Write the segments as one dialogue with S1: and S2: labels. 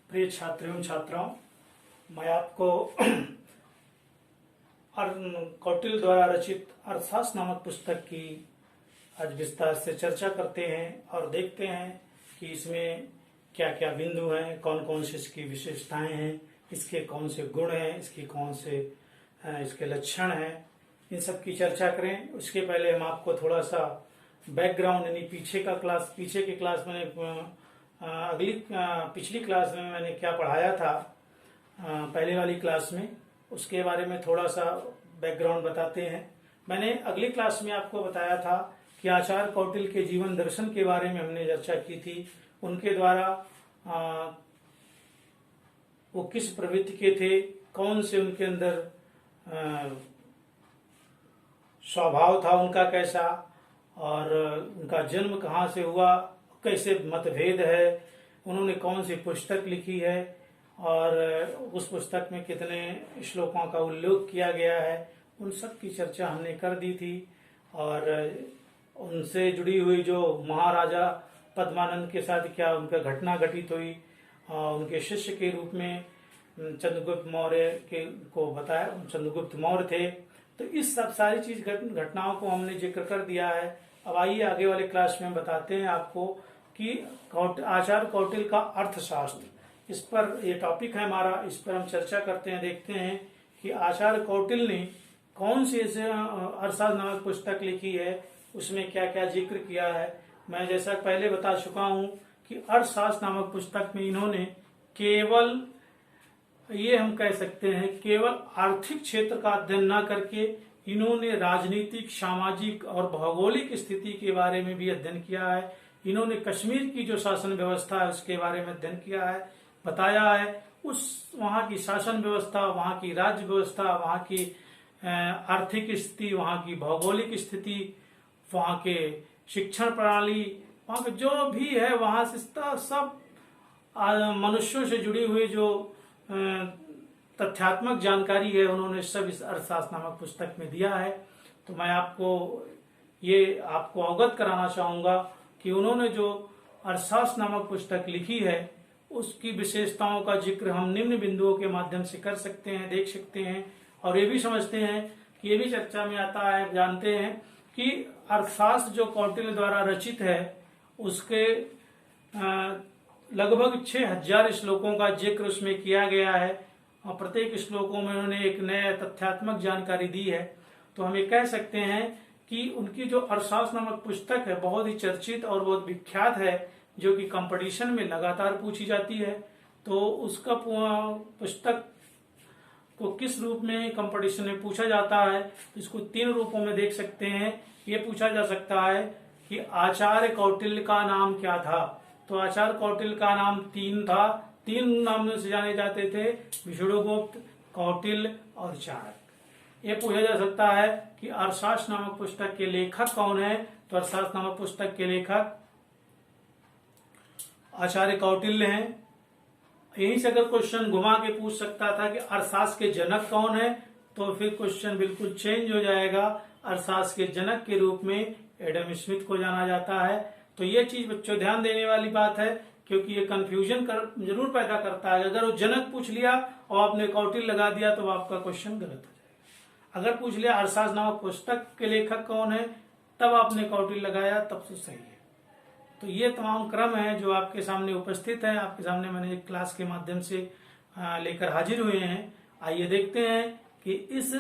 S1: प्रिय छात्रियों छात्राओं, मैं आपको कौटिल्य द्वारा रचित अर्थशास्त्र नामक पुस्तक की आज विस्तार से चर्चा करते हैं और देखते हैं कि इसमें क्या क्या बिंदु हैं, कौन कौन से इसकी विशेषताएं हैं, इसके कौन से गुण हैं, इसकी कौन से इसके लक्षण हैं, इन सब की चर्चा करें। उसके पहले हम आपको थोड़ा सा बैकग्राउंड यानी पीछे की क्लास में पिछली क्लास में मैंने क्या पढ़ाया था, पहले वाली क्लास में, उसके बारे में थोड़ा सा बैकग्राउंड बताते हैं। मैंने अगली क्लास में आपको बताया था कि आचार्य कौटिल्य के जीवन दर्शन के बारे में हमने चर्चा की थी। उनके द्वारा वो किस प्रवृत्ति के थे, कौन से उनके अंदर स्वभाव था उनका कैसा, और उनका जन्म कहाँ से हुआ, कैसे मतभेद है, उन्होंने कौन सी पुस्तक लिखी है और उस पुस्तक में कितने श्लोकों का उल्लेख किया गया है, उन सब की चर्चा हमने कर दी थी। और उनसे जुड़ी हुई जो महाराजा पद्मानंद के साथ क्या उनका घटना घटित हुई, उनके शिष्य के रूप में चंद्रगुप्त मौर्य को बताया, चंद्रगुप्त मौर्य थे। तो इस सब सारी चीज घटनाओं को हमने जिक्र कर दिया है। अब आइए आगे वाले क्लास में बताते हैं आपको कि आचार्य कौटिल्य का अर्थशास्त्र, इस पर ये टॉपिक है हमारा, इस पर हम चर्चा करते हैं। देखते हैं कि आचार्य कौटिल्य ने कौन सी अर्थशास्त्र नामक पुस्तक लिखी है, उसमें क्या क्या जिक्र किया है। मैं जैसा पहले बता चुका हूं कि अर्थशास्त्र नामक पुस्तक में इन्होंने केवल, ये हम कह सकते हैं, केवल आर्थिक क्षेत्र का अध्ययन न करके इन्होंने राजनीतिक, सामाजिक और भौगोलिक स्थिति के बारे में भी अध्ययन किया है। इन्होंने कश्मीर की जो शासन व्यवस्था है उसके बारे में अध्ययन किया है, बताया है। उस वहां की शासन व्यवस्था, वहां की राज्य व्यवस्था, वहां की आर्थिक स्थिति, वहां की भौगोलिक स्थिति, वहां के शिक्षण प्रणाली, वहां के जो भी है, वहां से सब मनुष्यों से जुड़ी हुई जो तथ्यात्मक जानकारी है, उन्होंने सब इस अर्थशास्त्र नामक पुस्तक में दिया है। तो मैं आपको अवगत कराना चाहूंगा कि उन्होंने जो अर्थशास्त्र नामक पुस्तक लिखी है उसकी विशेषताओं का जिक्र हम निम्न बिंदुओं के माध्यम से कर सकते हैं, देख सकते हैं। और ये भी समझते हैं कि ये भी चर्चा में आता है, जानते हैं कि अर्थशास्त्र जो कौटिल्य द्वारा रचित है उसके लगभग 6000 श्लोकों का जिक्र उसमें किया गया है और प्रत्येक श्लोकों में उन्होंने एक नया तथ्यात्मक जानकारी दी है। तो हम ये कह सकते हैं कि उनकी जो अर्थशास्त्र नामक पुस्तक है बहुत ही चर्चित और बहुत विख्यात है, जो कि कंपटीशन में लगातार पूछी जाती है। तो उसका पुस्तक को किस रूप में कंपटीशन में पूछा जाता है, इसको 3 रूपों में देख सकते हैं। ये पूछा जा सकता है कि आचार्य कौटिल्य का नाम क्या था। तो आचार्य कौटिल्य का नाम 3 था, 3 नामों से जाने जाते थे, विष्णुगुप्त, कौटिल्य और चाणक्य। ये पूछा जा सकता है कि अर्थशास्त्र नामक पुस्तक के लेखक कौन है। तो अर्थशास्त्र नामक पुस्तक के लेखक आचार्य कौटिल्य हैं। यहीं से अगर क्वेश्चन घुमा के पूछ सकता था कि अर्थशास्त्र के जनक कौन है, तो फिर क्वेश्चन बिल्कुल चेंज हो जाएगा। अर्थशास्त्र के जनक के रूप में एडम स्मिथ को जाना जाता है। तो ये चीज बच्चों ध्यान देने वाली बात है, क्योंकि ये कंफ्यूजन जरूर पैदा करता है। अगर वो जनक पूछ लिया और आपने कौटिल्य लगा दिया तो आपका क्वेश्चन गलत हो जाएगा। अगर पूछ लिया अर्थशास्त्र नामक पुस्तक के लेखक कौन है, तब आपने कौटिल्य लगाया, तब तो सही है। तो ये तमाम क्रम है जो आपके सामने उपस्थित है, आपके सामने मैंने एक क्लास के माध्यम से लेकर हाजिर हुए हैं। आइए देखते हैं कि इस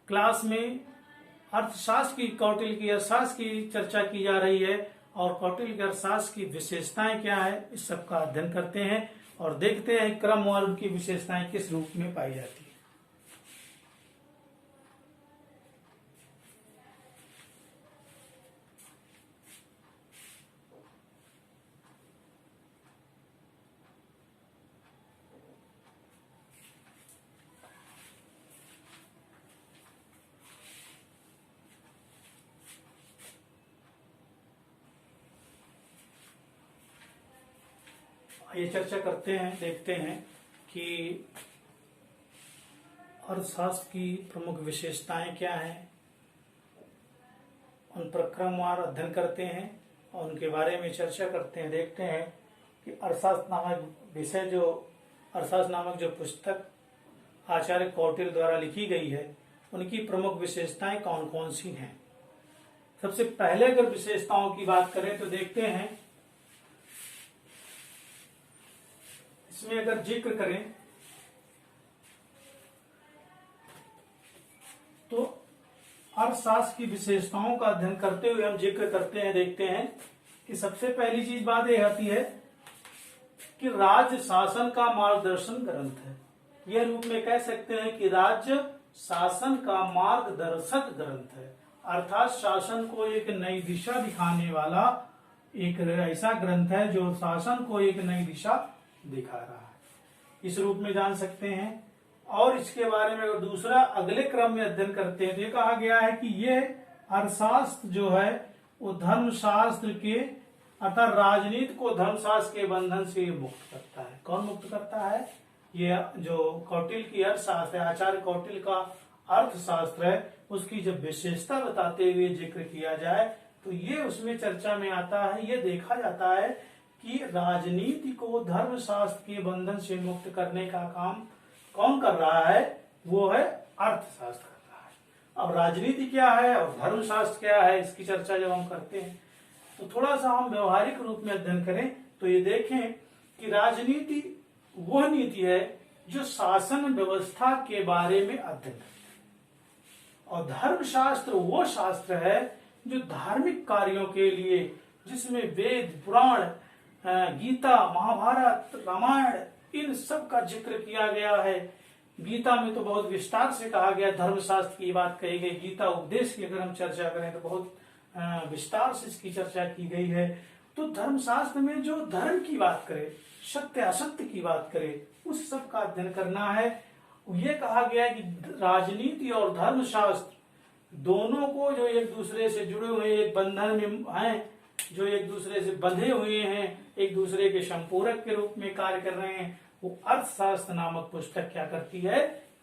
S1: क्लास में अर्थशास्त्र की, कौटिल्य की अर्थशास्त्र की चर्चा की जा रही है और कौटिल्य के अर्थशास्त्र की विशेषताएं क्या है, इस सब का अध्ययन करते हैं और देखते हैं क्रम और उनकी विशेषताएं किस रूप में पाई जाती है। ये चर्चा करते हैं, देखते हैं कि अर्थशास्त्र की प्रमुख विशेषताएं क्या हैं, उन पर क्रमवार अध्ययन करते हैं और उनके बारे में चर्चा करते हैं। देखते हैं कि अर्थशास्त्र नामक विषय जो अर्थशास्त्र नामक जो पुस्तक आचार्य कौटिल्य द्वारा लिखी गई है, उनकी प्रमुख विशेषताएं कौन कौन सी हैं। सबसे पहले अगर विशेषताओं की बात करें तो देखते हैं, इसमें अगर जिक्र करें तो अर्थशास्त्र की विशेषताओं का अध्ययन करते हुए हम जिक्र करते हैं, देखते हैं कि सबसे पहली चीज बात यह आती है कि राज्य शासन का मार्गदर्शन ग्रंथ है। यह रूप में कह सकते हैं कि राज्य शासन का मार्गदर्शक ग्रंथ है, अर्थात शासन को एक नई दिशा दिखाने वाला एक ऐसा ग्रंथ है जो शासन को एक नई दिशा दिखा रहा है, इस रूप में जान सकते हैं। और इसके बारे में अगर दूसरा अगले क्रम में अध्ययन करते हैं तो ये कहा गया है कि ये अर्थशास्त्र जो है वो धर्मशास्त्र के अर्थात राजनीति को धर्मशास्त्र के बंधन से मुक्त करता है। कौन मुक्त करता है? ये जो कौटिल्य की अर्थशास्त्र है, आचार्य कौटिल्य का अर्थशास्त्र है, उसकी जब विशेषता बताते हुए जिक्र किया जाए तो ये उसमें चर्चा में आता है। ये देखा जाता है कि राजनीति को धर्मशास्त्र के बंधन से मुक्त करने का काम कौन कर रहा है? वो है अर्थशास्त्र कर रहा है। अब राजनीति क्या है और धर्मशास्त्र क्या है, इसकी चर्चा जब हम करते हैं तो थोड़ा सा हम व्यवहारिक रूप में अध्ययन करें तो ये देखें कि राजनीति वह नीति है जो शासन व्यवस्था के बारे में अध्ययन करती है, और धर्मशास्त्र वो शास्त्र है जो धार्मिक कार्यों के लिए, जिसमें वेद, पुराण, गीता, महाभारत, रामायण, इन सब का जिक्र किया गया है। गीता में तो बहुत विस्तार से कहा गया, धर्मशास्त्र की बात कही गई। गीता उपदेश की अगर हम चर्चा करें तो बहुत विस्तार से इसकी चर्चा की गई है। तो धर्मशास्त्र में जो धर्म की बात करे, सत्य असत्य की बात करे, उस सब का अध्ययन करना है। ये कहा गया है कि राजनीति और धर्मशास्त्र दोनों को जो एक दूसरे से जुड़े हुए एक बंधन में हैं, जो एक दूसरे से बंधे हुए हैं, एक दूसरे के संपूरक के रूप में कार्य कर रहे हैं, वो अर्थशास्त्र नामक पुस्तक क्या करती है?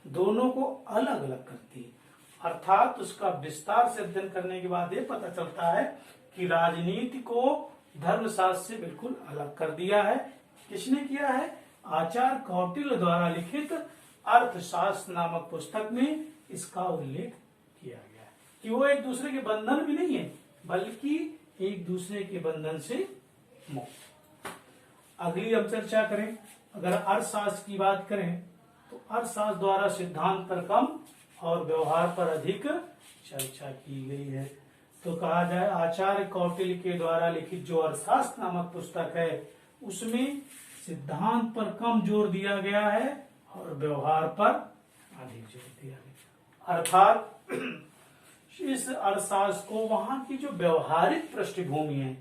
S1: दोनों को अलग अलग करती है। अर्थात उसका विस्तार से अध्ययन करने के बाद ये पता चलता है कि राजनीति को धर्मशास्त्र से बिल्कुल अलग कर दिया है। किसने किया है? आचार्य कौटिल्य द्वारा लिखित अर्थशास्त्र नामक पुस्तक में इसका उल्लेख किया गया है कि वो एक दूसरे के बंधन भी नहीं है, बल्कि एक दूसरे के बंधन से मुक्त। अगली हम चर्चा करें, अगर अर्थशास्त्र की बात करें तो अर्थशास्त्र द्वारा सिद्धांत पर कम और व्यवहार पर अधिक चर्चा की गई है। तो कहा जाए आचार्य कौटिल्य के द्वारा लिखित जो अर्थशास्त्र नामक पुस्तक है उसमें सिद्धांत पर कम जोर दिया गया है और व्यवहार पर अधिक जोर दिया गया। अर्थात इस अर्थशास्त्र को वहां की जो व्यवहारिक पृष्ठभूमि है,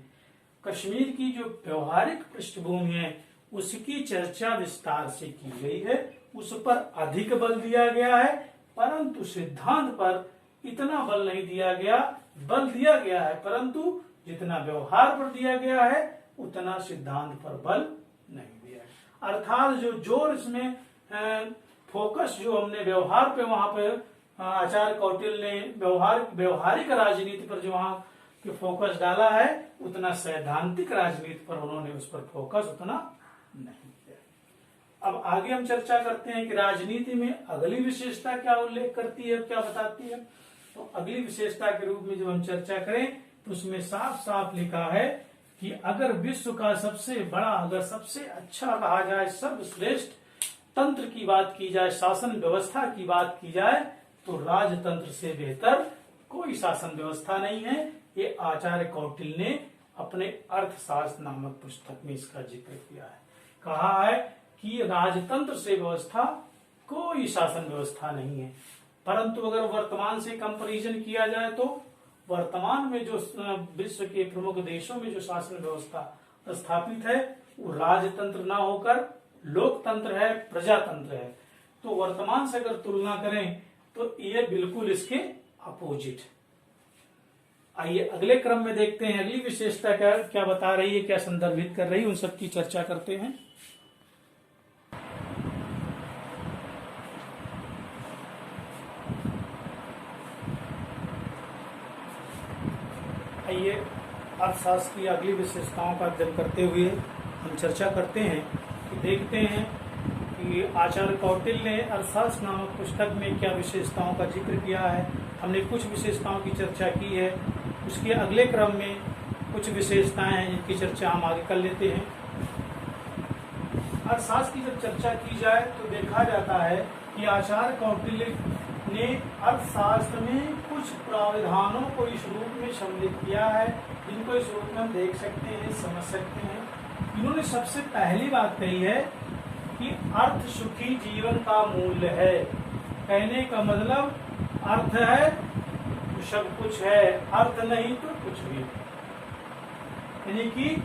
S1: कश्मीर की जो व्यवहारिक पृष्ठभूमि है, उसकी चर्चा विस्तार से की गई है, उस पर अधिक बल दिया गया है। परंतु सिद्धांत पर इतना बल नहीं दिया गया, बल दिया गया है परंतु जितना व्यवहार पर दिया गया है उतना सिद्धांत पर बल नहीं दिया है। अर्थात जो जोर इसमें फोकस जो हमने व्यवहार पे वहां पे आचार्य कौटिल्य ने व्यवहारिक राजनीति पर जो वहां के फोकस डाला है, उतना सैद्धांतिक राजनीति पर उन्होंने उस पर फोकस उतना नहीं किया। अब आगे हम चर्चा करते हैं कि राजनीति में अगली विशेषता क्या उल्लेख करती है, क्या बताती है। तो अगली विशेषता के रूप में जब हम चर्चा करें तो उसमें साफ साफ लिखा है कि अगर विश्व का सबसे बड़ा, अगर सबसे अच्छा कहा जाए, सर्वश्रेष्ठ तंत्र की बात की जाए, शासन व्यवस्था की बात की जाए, तो राजतंत्र से बेहतर कोई शासन व्यवस्था नहीं है। ये आचार्य कौटिल्य ने अपने अर्थशास्त्र नामक पुस्तक में इसका जिक्र किया है। कहा है कि राजतंत्र से व्यवस्था कोई शासन व्यवस्था नहीं है। परंतु अगर वर्तमान से कंपैरिजन किया जाए तो वर्तमान में जो विश्व के प्रमुख देशों में जो शासन व्यवस्था स्थापित है वो राजतंत्र ना होकर लोकतंत्र है, प्रजातंत्र है। तो वर्तमान से अगर तुलना करें तो ये बिल्कुल इसके अपोजिट। आइए अगले क्रम में देखते हैं अगली विशेषता क्या बता रही है, क्या संदर्भित कर रही है, उन सब की चर्चा करते हैं। आइए अर्थशास्त्र की अगली विशेषताओं का अध्ययन करते हुए हम चर्चा करते हैं कि देखते हैं कि कि आचार्य कौटिल्य ने अर्थशास्त्र नामक पुस्तक में क्या विशेषताओं का जिक्र किया है। हमने कुछ विशेषताओं की चर्चा की है, उसके अगले क्रम में कुछ विशेषताएं हैं जिनकी चर्चा हम आगे कर लेते हैं। अर्थशास्त्र की जब चर्चा की जाए तो देखा जाता है कि आचार्य कौटिल्य ने अर्थशास्त्र में कुछ प्रावधानों को इस रूप में सम्मिलित किया है जिनको इस रूप में हम देख सकते हैं, समझ सकते हैं। इन्होंने सबसे पहली बात कही है कि अर्थ सुखी जीवन का मूल्य है। कहने का मतलब अर्थ है तो सब कुछ है, अर्थ नहीं तो कुछ भी। यानी कि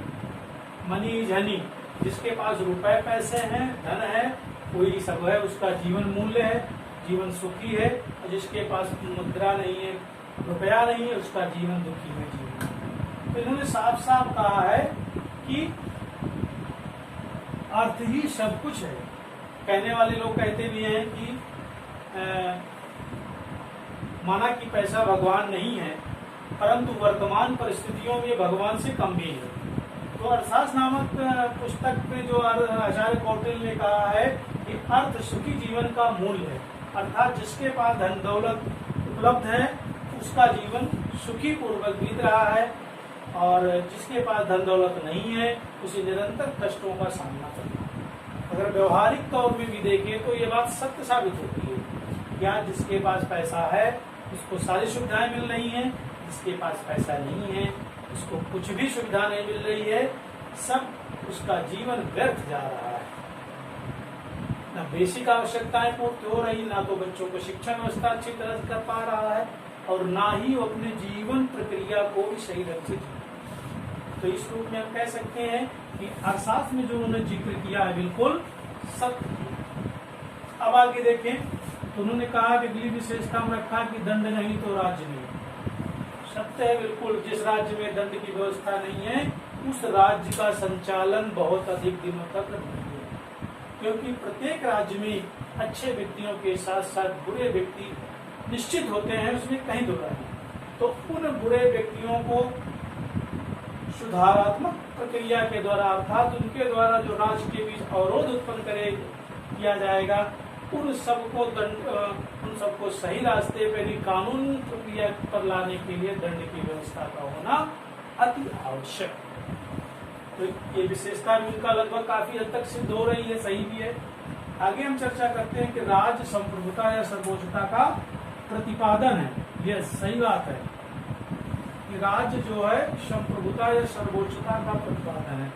S1: मनी झनी, जिसके पास रुपए पैसे हैं, धन है, कोई सब है, उसका जीवन मूल्य है, जीवन सुखी है। और जिसके पास मुद्रा नहीं है, रुपया नहीं है, उसका जीवन दुखी है जीवन। तो इन्होंने साफ साफ कहा है कि अर्थ ही सब कुछ है। कहने वाले लोग कहते भी हैं कि माना कि पैसा भगवान नहीं है, परंतु वर्तमान परिस्थितियों में भगवान से कम भी है। तो अर्थशास्त्र नामक पुस्तक में जो आचार्य कौटिल्य ने कहा है कि अर्थ सुखी जीवन का मूल्य है, अर्थात जिसके पास धन दौलत उपलब्ध है उसका जीवन सुखी पूर्वक बीत रहा है, और जिसके पास धन दौलत नहीं है उसे निरंतर कष्टों का सामना करना है। अगर व्यवहारिक तौर में भी देखें तो ये बात सत्य साबित होती है। क्या जिसके पास पैसा है उसको सारी सुविधाएं मिल रही हैं, जिसके पास पैसा नहीं है उसको कुछ भी सुविधा नहीं मिल रही है, सब उसका जीवन व्यर्थ जा रहा है। ना बेसिक आवश्यकताएं पूर्ति हो रही, ना तो बच्चों को शिक्षा व्यवस्था अच्छी तरह से कर पा रहा है, और ना ही वो अपने जीवन प्रक्रिया को भी सही ढंग से जी। तो इस रूप में हम कह सकते हैं कि अर्थशास्त्र में जो उन्होंने जिक्र किया है बिल्कुल सत्य। अब आगे देखें तो उन्होंने कहा कि अगली विशेषता में रखा कि दंड नहीं तो राज्य नहीं। सत्य है बिल्कुल, जिस राज्य में दंड की व्यवस्था नहीं है उस राज्य का संचालन बहुत अधिक दिनों तक नहीं है, क्योंकि प्रत्येक राज्य में अच्छे व्यक्तियों के साथ साथ बुरे व्यक्ति निश्चित होते हैं, उसमें कहीं दो राय नहीं। तो उन बुरे व्यक्तियों को सुधारात्मक प्रक्रिया के द्वारा, अर्थात उनके द्वारा जो राज्य के बीच अवरोध उत्पन्न किया जाएगा, उन सबको सही रास्ते पर ही कानून प्रक्रिया पर लाने के लिए दंड की व्यवस्था का होना अति आवश्यक। तो ये विशेषता भी उनका लगभग काफी हद तक सिद्ध हो रही है, सही भी है। आगे हम चर्चा करते हैं कि राज्य संप्रभुता या सर्वोच्चता का प्रतिपादन है। यह सही बात है कि राज्य जो है संप्रभुता या सर्वोच्चता का प्रतिपादन है।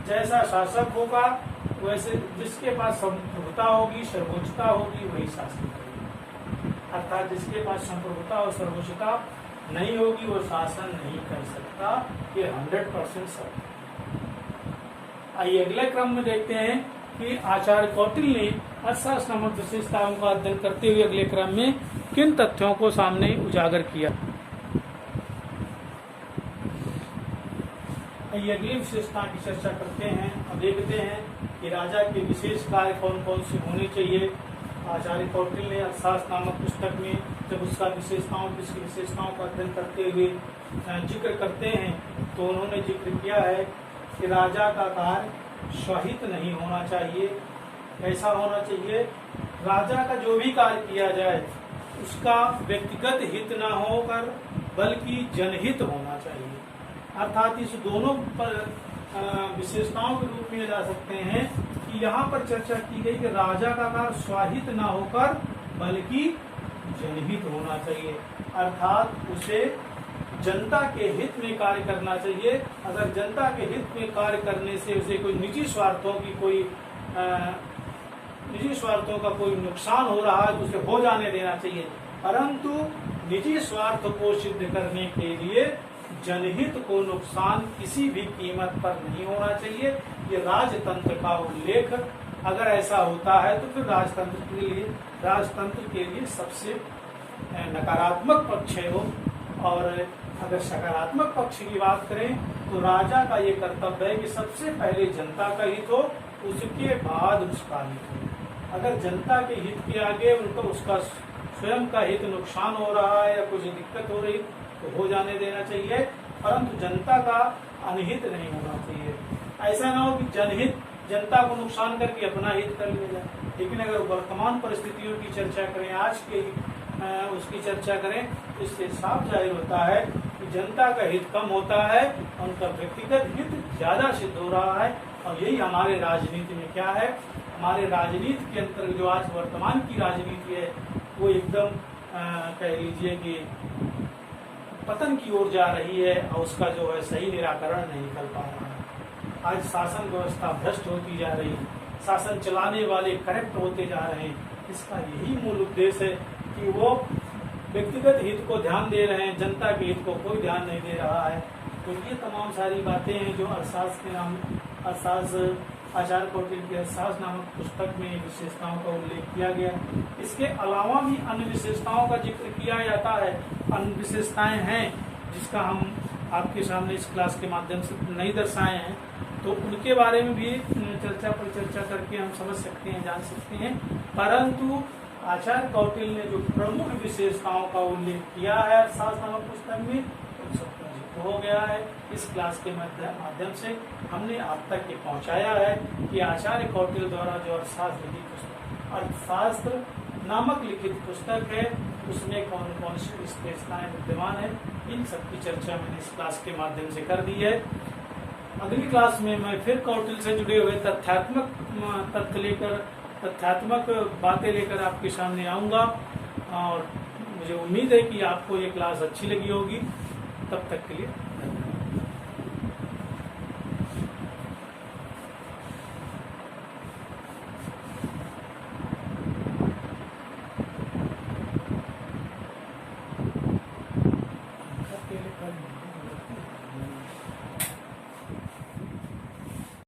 S1: जैसा शासक होगा वैसे जिसके पास संप्रभुता होगी, सर्वोच्चता होगी, वही शासन करेगा। अर्थात जिसके पास संप्रभुता और सर्वोच्चता नहीं होगी वो शासन नहीं कर सकता। ये 100% सत्य। आइए अगले क्रम में देखते हैं कि आचार्य कौटिल्य ने अर्थशास्त्र नामक विशेषताओं का अध्ययन करते हुए अगले क्रम में किन तथ्यों को सामने उजागर किया। आइए अगली विशेषता की चर्चा करते हैं। अब देखते हैं कि राजा के विशेष कार्य कौन कौन से होने चाहिए। आचार्य कौटिल्य ने अर्थशास्त्र नामक पुस्तक में जब उसका विशेषताओं का अध्ययन करते हुए जिक्र करते हैं तो उन्होंने जिक्र किया है कि राजा का कार्य स्वहित नहीं होना चाहिए। ऐसा होना चाहिए राजा का जो भी कार्य किया जाए उसका व्यक्तिगत हित न होकर बल्कि जनहित होना चाहिए। अर्थात इस दोनों पर विशेषताओं के रूप में जा सकते हैं कि यहाँ पर चर्चा की गई कि राजा का कार्य स्वाहित न होकर बल्कि जनहित होना चाहिए। अर्थात उसे जनता के हित में कार्य करना चाहिए। अगर जनता के हित में कार्य करने से उसे कोई निजी स्वार्थों का कोई नुकसान हो रहा है तो उसे हो जाने देना चाहिए, परंतु निजी स्वार्थ को सिद्ध करने के लिए जनहित को नुकसान किसी भी कीमत पर नहीं होना चाहिए। ये राजतंत्र का उल्लेख, अगर ऐसा होता है तो फिर राजतंत्र के लिए सबसे नकारात्मक पक्ष है वो। और अगर सकारात्मक पक्ष की बात करें तो राजा का ये कर्तव्य है कि सबसे पहले जनता का हित हो, उसके बाद उसका हित हो। अगर जनता के हित के आगे उसका स्वयं का हित नुकसान हो रहा है या कुछ दिक्कत हो रही तो हो जाने देना चाहिए, परंतु जनता का अनहित नहीं होना चाहिए। ऐसा ना हो कि जनहित जनता को नुकसान करके अपना हित कर लिया जाए। लेकिन अगर वर्तमान परिस्थितियों की चर्चा करें, आज के उसकी चर्चा करें, तो इससे साफ जाहिर होता है कि जनता का हित कम होता है, उनका व्यक्तिगत हित ज्यादा सिद्ध हो रहा है। और यही हमारे राजनीति में क्या है, हमारे राजनीति के अंतर्गत जो आज वर्तमान की राजनीति है वो एकदम कह लीजिए कि पतन की ओर जा रही है और उसका जो है सही निराकरण नहीं निकल पा रहा है। आज शासन व्यवस्था भ्रष्ट होती जा रही है, शासन चलाने वाले करप्ट होते जा रहे हैं। इसका यही मूल उद्देश्य है कि वो व्यक्तिगत हित को ध्यान दे रहे हैं, जनता के हित को कोई ध्यान नहीं दे रहा है। तो ये तमाम सारी बातें हैं जो आचार्य कौटिल्य के अर्थशास्त्र नामक पुस्तक में विशेषताओं का उल्लेख किया गया। इसके अलावा भी अन्य विशेषताओं का जिक्र किया जाता है। अन्य विशेषताएं हैं जिसका हम आपके सामने इस क्लास के माध्यम से नहीं दर्शाए हैं, तो उनके बारे में भी चर्चा पर चर्चा करके हम समझ सकते हैं, जान सकते हैं। परंतु आचार्य कौटिल्य ने जो प्रमुख विशेषताओं का उल्लेख किया है अर्थशास्त्र नामक पुस्तक में, उन सबका जिक्र हो गया है। इस क्लास के माध्यम से हमने आप तक ये पहुंचाया है कि आचार्य कौटिल्य द्वारा जो अर्थशास्त्र नामक लिखित पुस्तक है उसमें कौन कौन सी विशेषताएं विद्यमान है, इन सबकी चर्चा मैंने इस क्लास के माध्यम से कर दी है। अगली क्लास में मैं फिर कौटिल्य से जुड़े हुए तथ्यात्मक बातें लेकर आपके सामने आऊंगा और मुझे उम्मीद है कि आपको ये क्लास अच्छी लगी होगी। तब तक के लिए धन्यवाद।